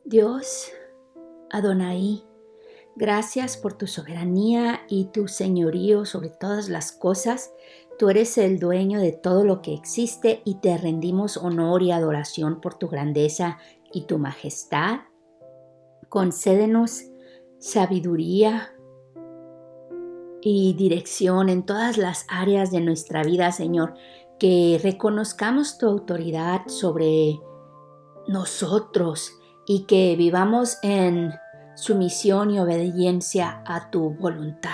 Dios, Adonai, gracias por tu soberanía y tu señorío sobre todas las cosas. Tú eres el dueño de todo lo que existe y te rendimos honor y adoración por tu grandeza y tu majestad. Concédenos sabiduría y dirección en todas las áreas de nuestra vida, Señor, que reconozcamos tu autoridad sobre nosotros y que vivamos en sumisión y obediencia a tu voluntad.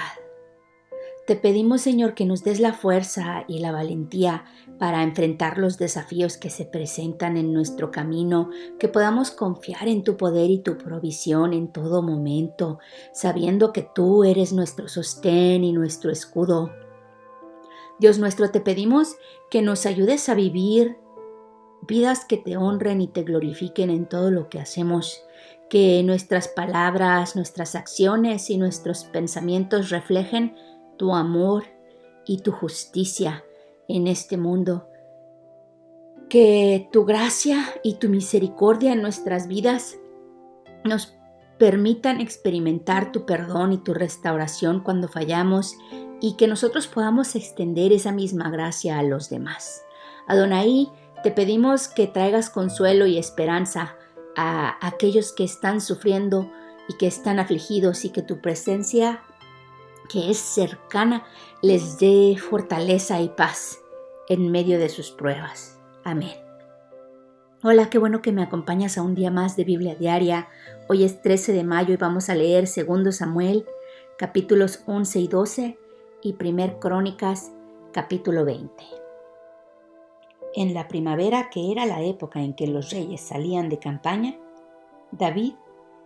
Te pedimos, Señor, que nos des la fuerza y la valentía para enfrentar los desafíos que se presentan en nuestro camino, que podamos confiar en tu poder y tu provisión en todo momento, sabiendo que tú eres nuestro sostén y nuestro escudo. Dios nuestro, te pedimos que nos ayudes a vivir vidas que te honren y te glorifiquen en todo lo que hacemos, que nuestras palabras, nuestras acciones y nuestros pensamientos reflejen tu amor y tu justicia en este mundo. Que tu gracia y tu misericordia en nuestras vidas nos permitan experimentar tu perdón y tu restauración cuando fallamos y que nosotros podamos extender esa misma gracia a los demás. Adonai, te pedimos que traigas consuelo y esperanza a aquellos que están sufriendo y que están afligidos y que tu presencia, que es cercana, les dé fortaleza y paz en medio de sus pruebas. Amén. Hola, qué bueno que me acompañas a un día más de Biblia Diaria. Hoy es 13 de mayo y vamos a leer 2 Samuel, capítulos 11 y 12 y 1 Crónicas, capítulo 20. En la primavera, que era la época en que los reyes salían de campaña, David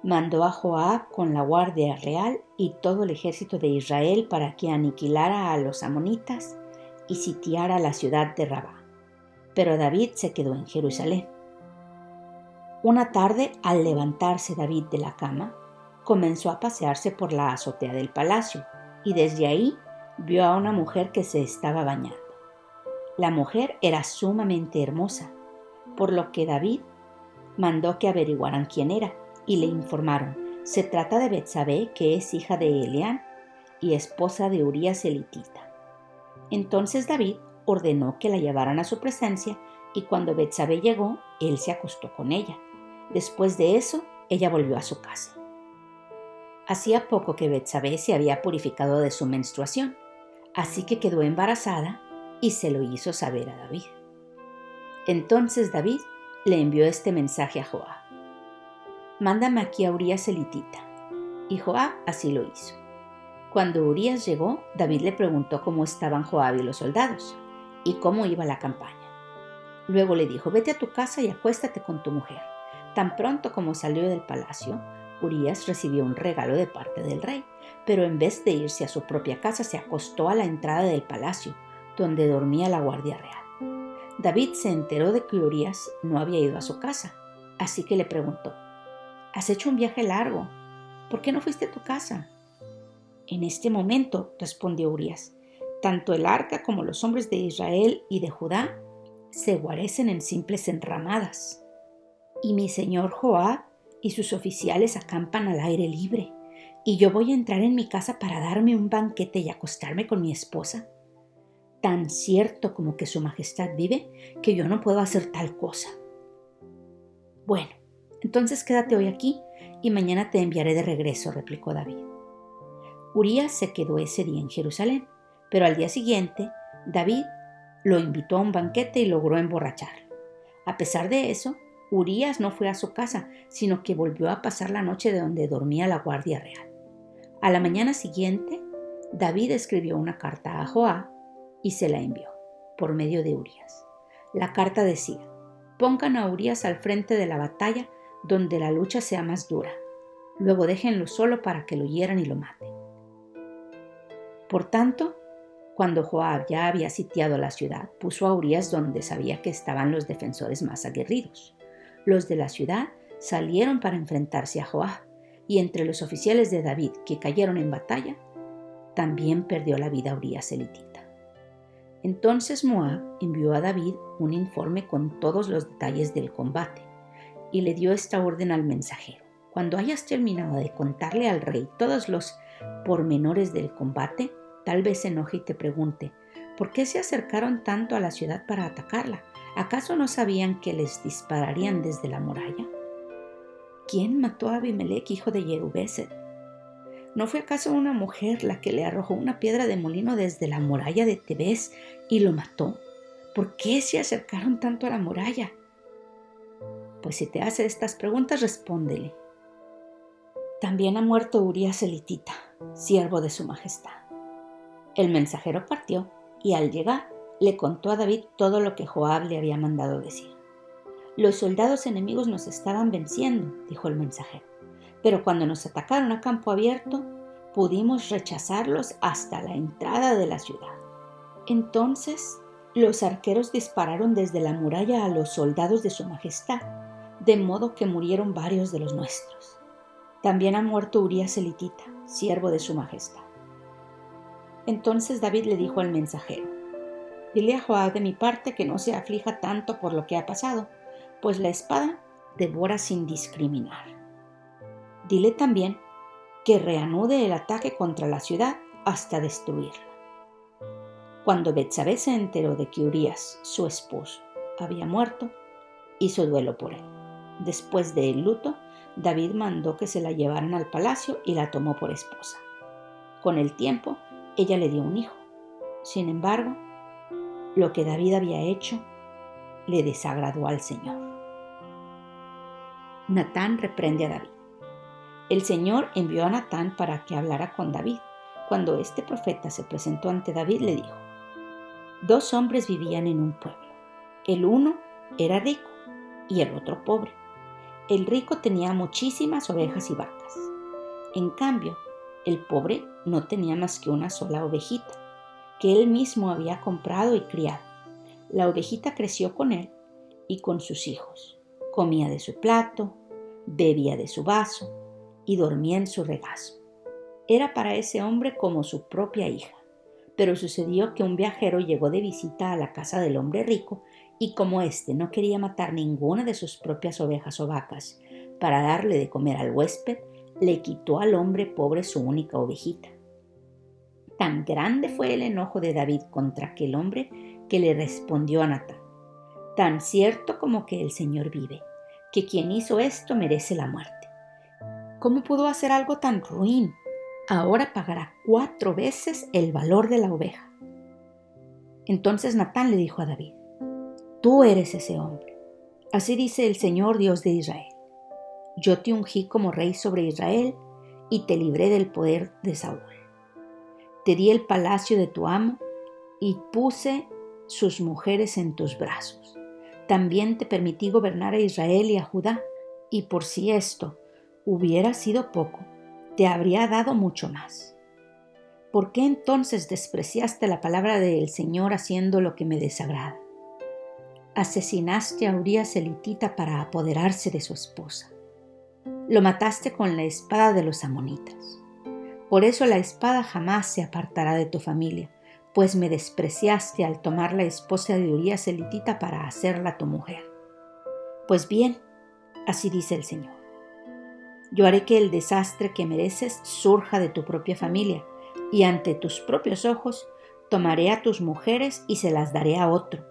mandó a Joab con la guardia real y todo el ejército de Israel para que aniquilara a los amonitas y sitiara la ciudad de Rabá. Pero David se quedó en Jerusalén. Una tarde, al levantarse David de la cama, comenzó a pasearse por la azotea del palacio y desde ahí vio a una mujer que se estaba bañando. La mujer era sumamente hermosa, por lo que David mandó que averiguaran quién era y le informaron: se trata de Betsabé, que es hija de Elián y esposa de Urías elitita. Entonces David ordenó que la llevaran a su presencia y cuando Betsabé llegó, él se acostó con ella. Después de eso, ella volvió a su casa. Hacía poco que Betsabé se había purificado de su menstruación, así que quedó embarazada y se lo hizo saber a David. Entonces David le envió este mensaje a Joab: mándame aquí a Urías elitita. Y Joab así lo hizo. Cuando Urías llegó, David le preguntó cómo estaban Joab y los soldados y cómo iba la campaña. Luego le dijo: vete a tu casa y acuéstate con tu mujer. Tan pronto como salió del palacio, Urías recibió un regalo de parte del rey, pero en vez de irse a su propia casa, se acostó a la entrada del palacio, donde dormía la guardia real. David se enteró de que Urías no había ido a su casa, así que le preguntó: ¿has hecho un viaje largo? ¿Por qué no fuiste a tu casa? En este momento, respondió Urías, tanto el arca como los hombres de Israel y de Judá se guarecen en simples enramadas, y mi señor Joab y sus oficiales acampan al aire libre, y yo voy a entrar en mi casa para darme un banquete y acostarme con mi esposa. Tan cierto como que su majestad vive, que yo no puedo hacer tal cosa. Bueno, entonces quédate hoy aquí y mañana te enviaré de regreso, replicó David. Urías se quedó ese día en Jerusalén, pero al día siguiente David lo invitó a un banquete y logró emborracharlo. A pesar de eso, Urías no fue a su casa, sino que volvió a pasar la noche de donde dormía la guardia real. A la mañana siguiente, David escribió una carta a Joab y se la envió por medio de Urías. La carta decía: pongan a Urías al frente de la batalla donde la lucha sea más dura. Luego déjenlo solo para que lo hieran y lo maten. Por tanto, cuando Joab ya había sitiado la ciudad, puso a Urías donde sabía que estaban los defensores más aguerridos. Los de la ciudad salieron para enfrentarse a Joab, y entre los oficiales de David que cayeron en batalla, también perdió la vida Urías elitita. Entonces Moab envió a David un informe con todos los detalles del combate, y le dio esta orden al mensajero: cuando hayas terminado de contarle al rey todos los pormenores del combate, tal vez se enoje y te pregunte: ¿por qué se acercaron tanto a la ciudad para atacarla? ¿Acaso no sabían que les dispararían desde la muralla? ¿Quién mató a Abimelech, hijo de Jerubbésed? ¿No fue acaso una mujer la que le arrojó una piedra de molino desde la muralla de Tebés y lo mató? ¿Por qué se acercaron tanto a la muralla? Pues si te hace estas preguntas, respóndele: también ha muerto Urías elitita, siervo de su majestad. El mensajero partió y al llegar le contó a David todo lo que Joab le había mandado decir. Los soldados enemigos nos estaban venciendo, dijo el mensajero, pero cuando nos atacaron a campo abierto, pudimos rechazarlos hasta la entrada de la ciudad. Entonces, los arqueros dispararon desde la muralla a los soldados de su majestad, de modo que murieron varios de los nuestros. También ha muerto Urías elitita, siervo de su majestad. Entonces David le dijo al mensajero: dile a Joab de mi parte que no se aflija tanto por lo que ha pasado, pues la espada devora sin discriminar. Dile también que reanude el ataque contra la ciudad hasta destruirla. Cuando Betsabé se enteró de que Urías, su esposo, había muerto, hizo duelo por él. Después del luto, David mandó que se la llevaran al palacio y la tomó por esposa. Con el tiempo, ella le dio un hijo. Sin embargo, lo que David había hecho le desagradó al Señor. Natán reprende a David. El Señor envió a Natán para que hablara con David. Cuando este profeta se presentó ante David, le dijo: 2 hombres vivían en un pueblo. El uno era rico y el otro pobre. El rico tenía muchísimas ovejas y vacas. En cambio, el pobre no tenía más que una sola ovejita, que él mismo había comprado y criado. La ovejita creció con él y con sus hijos. Comía de su plato, bebía de su vaso y dormía en su regazo. Era para ese hombre como su propia hija. Pero sucedió que un viajero llegó de visita a la casa del hombre rico y como éste no quería matar ninguna de sus propias ovejas o vacas para darle de comer al huésped, le quitó al hombre pobre su única ovejita. Tan grande fue el enojo de David contra aquel hombre que le respondió a Natán: tan cierto como que el Señor vive, que quien hizo esto merece la muerte. ¿Cómo pudo hacer algo tan ruin? Ahora pagará 4 veces el valor de la oveja. Entonces Natán le dijo a David: tú eres ese hombre. Así dice el Señor Dios de Israel: yo te ungí como rey sobre Israel y te libré del poder de Saúl. Te di el palacio de tu amo y puse sus mujeres en tus brazos. También te permití gobernar a Israel y a Judá, y por si esto hubiera sido poco, te habría dado mucho más. ¿Por qué entonces despreciaste la palabra del Señor haciendo lo que me desagrada? Asesinaste a Urías elitita para apoderarse de su esposa. Lo mataste con la espada de los amonitas. Por eso la espada jamás se apartará de tu familia, pues me despreciaste al tomar la esposa de Urías elitita para hacerla tu mujer. Pues bien, así dice el Señor: yo haré que el desastre que mereces surja de tu propia familia, y ante tus propios ojos tomaré a tus mujeres y se las daré a otro,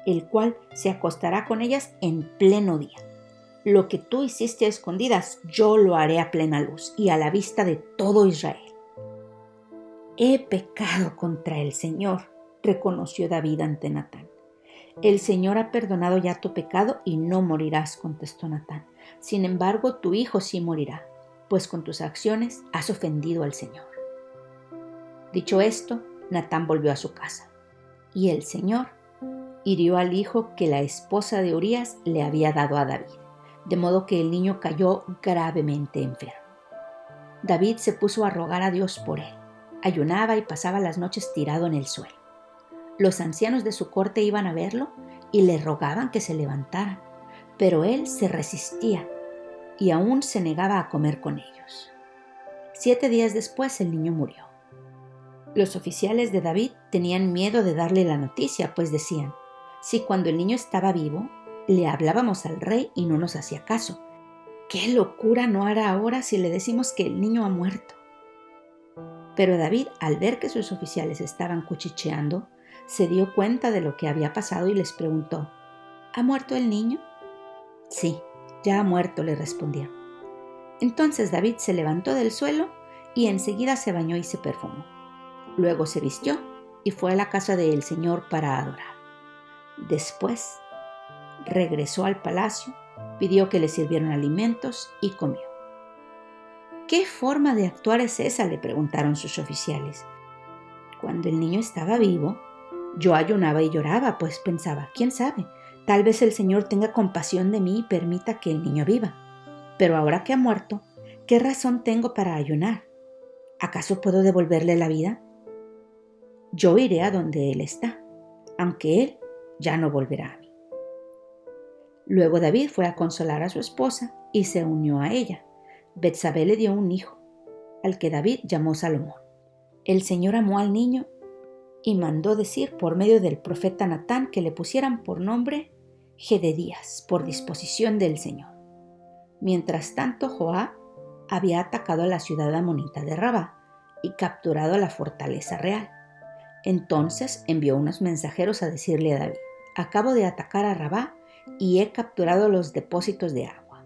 el cual se acostará con ellas en pleno día. Lo que tú hiciste a escondidas, yo lo haré a plena luz y a la vista de todo Israel. He pecado contra el Señor, reconoció David ante Natán. El Señor ha perdonado ya tu pecado y no morirás, contestó Natán. Sin embargo, tu hijo sí morirá, pues con tus acciones has ofendido al Señor. Dicho esto, Natán volvió a su casa, y el Señor hirió al hijo que la esposa de Urías le había dado a David, de modo que el niño cayó gravemente enfermo. David se puso a rogar a Dios por él. Ayunaba y pasaba las noches tirado en el suelo. Los ancianos de su corte iban a verlo y le rogaban que se levantara, pero él se resistía y aún se negaba a comer con ellos. 7 días después el niño murió. Los oficiales de David tenían miedo de darle la noticia, pues decían: si cuando el niño estaba vivo, Le hablábamos al rey y no nos hacía caso. ¿Qué locura no hará ahora si le decimos que el niño ha muerto? Pero David, al ver que sus oficiales estaban cuchicheando, se dio cuenta de lo que había pasado y les preguntó: ¿Ha muerto el niño? Sí, ya ha muerto, le respondieron. Entonces David se levantó del suelo y enseguida se bañó y se perfumó. Luego se vistió y fue a la casa del Señor para adorar. Después regresó al palacio, pidió que le sirvieran alimentos y comió. ¿Qué forma de actuar es esa?, le preguntaron sus oficiales. Cuando el niño estaba vivo, yo ayunaba y lloraba, pues pensaba, ¿quién sabe? Tal vez el Señor tenga compasión de mí y permita que el niño viva. Pero ahora que ha muerto, ¿qué razón tengo para ayunar? ¿Acaso puedo devolverle la vida? Yo iré a donde él está, aunque él ya no volverá a mí. Luego David fue a consolar a su esposa y se unió a ella. Betsabé le dio un hijo, al que David llamó Salomón. El Señor amó al niño y mandó decir por medio del profeta Natán que le pusieran por nombre Jededías, por disposición del Señor. Mientras tanto, Joab había atacado a la ciudad amonita de Rabá y capturado la fortaleza real. Entonces envió unos mensajeros a decirle a David: acabo de atacar a Rabá y he capturado los depósitos de agua.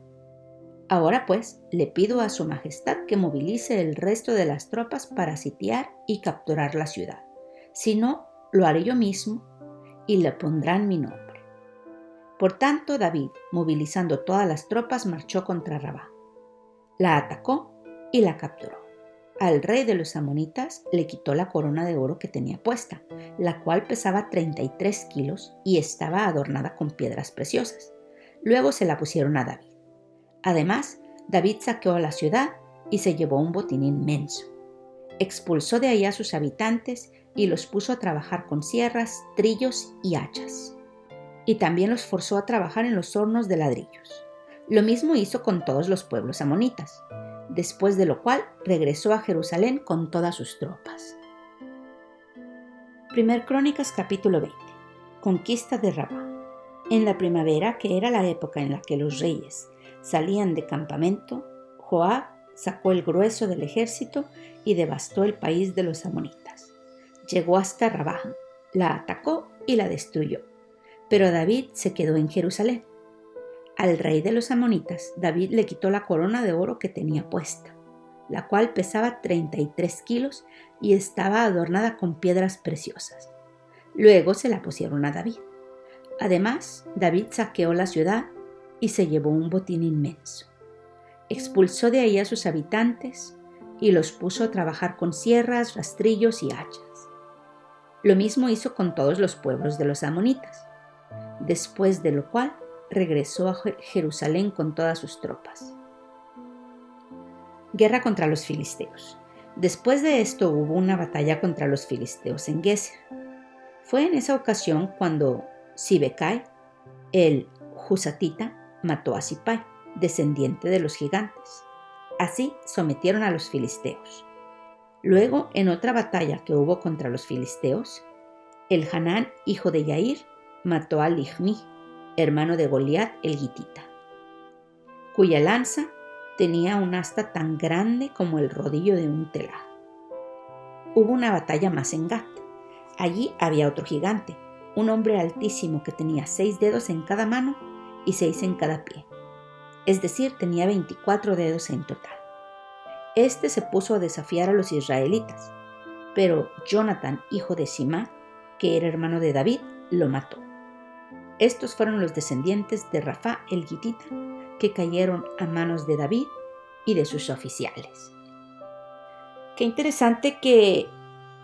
Ahora pues, le pido a su majestad que movilice el resto de las tropas para sitiar y capturar la ciudad. Si no, lo haré yo mismo y le pondrán mi nombre. Por tanto, David, movilizando todas las tropas, marchó contra Rabá. La atacó y la capturó. Al rey de los amonitas le quitó la corona de oro que tenía puesta, la cual pesaba 33 kilos y estaba adornada con piedras preciosas. Luego se la pusieron a David. Además, David saqueó la ciudad y se llevó un botín inmenso. Expulsó de ahí a sus habitantes y los puso a trabajar con sierras, trillos y hachas. Y también los forzó a trabajar en los hornos de ladrillos. Lo mismo hizo con todos los pueblos amonitas, después de lo cual regresó a Jerusalén con todas sus tropas. 1 Crónicas capítulo 20. Conquista de Rabá. En la primavera, que era la época en la que los reyes salían de campamento, Joab sacó el grueso del ejército y devastó el país de los amonitas. Llegó hasta Rabá, la atacó y la destruyó. Pero David se quedó en Jerusalén. Al rey de los amonitas, David le quitó la corona de oro que tenía puesta, la cual pesaba 33 kilos y estaba adornada con piedras preciosas. Luego se la pusieron a David. Además, David saqueó la ciudad y se llevó un botín inmenso. Expulsó de ahí a sus habitantes y los puso a trabajar con sierras, rastrillos y hachas. Lo mismo hizo con todos los pueblos de los amonitas. Después de lo cual regresó a Jerusalén con todas sus tropas. Guerra contra los filisteos. Después de esto hubo una batalla contra los filisteos en Geser. Fue en esa ocasión cuando Sibecai, el Husatita, mató a Sipai, descendiente de los gigantes. Así sometieron a los filisteos. Luego, en otra batalla que hubo contra los filisteos, el Hanán, hijo de Yair, mató a Lijmí, hermano de Goliat el Gitita, cuya lanza tenía un asta tan grande como el rodillo de un telar. Hubo una batalla más en Gat. Allí había otro gigante, un hombre altísimo que tenía 6 dedos en cada mano y 6 en cada pie. Es decir, tenía 24 dedos en total. Este se puso a desafiar a los israelitas, pero Jonatán, hijo de Simá, que era hermano de David, lo mató. Estos fueron los descendientes de Rafá el Gitita, que cayeron a manos de David y de sus oficiales. Qué interesante que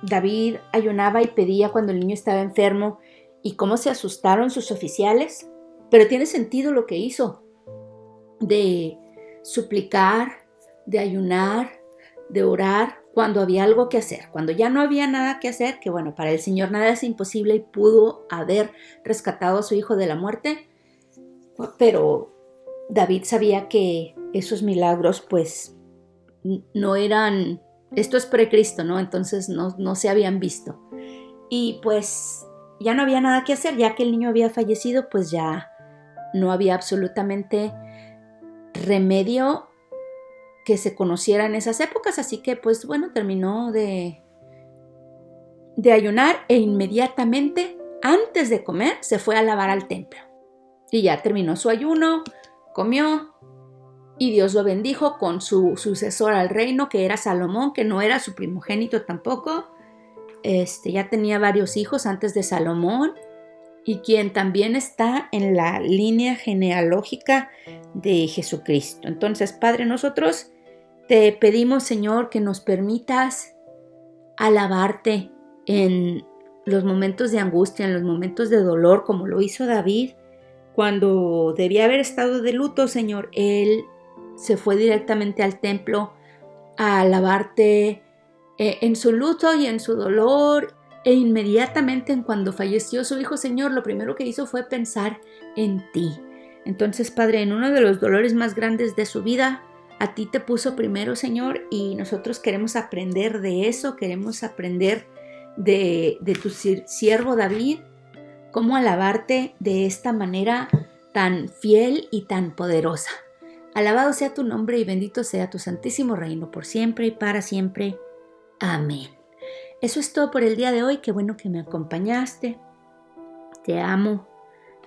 David ayunaba y pedía cuando el niño estaba enfermo y cómo se asustaron sus oficiales, pero tiene sentido lo que hizo, de suplicar, de ayunar, de orar cuando había algo que hacer, cuando ya no había nada que hacer, que bueno, para el Señor nada es imposible y pudo haber rescatado a su hijo de la muerte, pero David sabía que esos milagros pues no eran, esto es precristo, ¿no? Entonces no se habían visto. Y pues ya no había nada que hacer, ya que el niño había fallecido, pues ya no había absolutamente remedio que se conociera en esas épocas, así que pues bueno, terminó de ayunar e inmediatamente antes de comer se fue a alabar al templo. Y ya terminó su ayuno, comió y Dios lo bendijo con su sucesor al reino, que era Salomón, que no era su primogénito tampoco. Ya tenía varios hijos antes de Salomón y quien también está en la línea genealógica de Jesucristo. Entonces, Padre, nosotros te pedimos, Señor, que nos permitas alabarte en los momentos de angustia, en los momentos de dolor, como lo hizo David. Cuando debía haber estado de luto, Señor, él se fue directamente al templo a alabarte en su luto y en su dolor. E inmediatamente cuando falleció su hijo, Señor, lo primero que hizo fue pensar en ti. Entonces, Padre, en uno de los dolores más grandes de su vida, a ti te puso primero, Señor, y nosotros queremos aprender de eso, queremos aprender de tu siervo David, cómo alabarte de esta manera tan fiel y tan poderosa. Alabado sea tu nombre y bendito sea tu santísimo reino por siempre y para siempre. Amén. Eso es todo por el día de hoy. Qué bueno que me acompañaste. Te amo.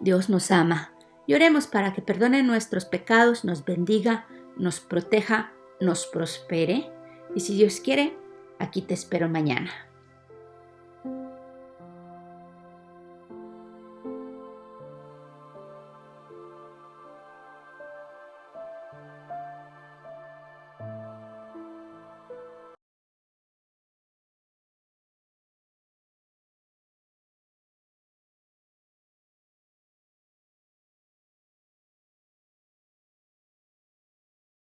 Dios nos ama. Y oremos para que perdone nuestros pecados, nos bendiga, nos proteja, nos prospere. Y si Dios quiere, aquí te espero mañana.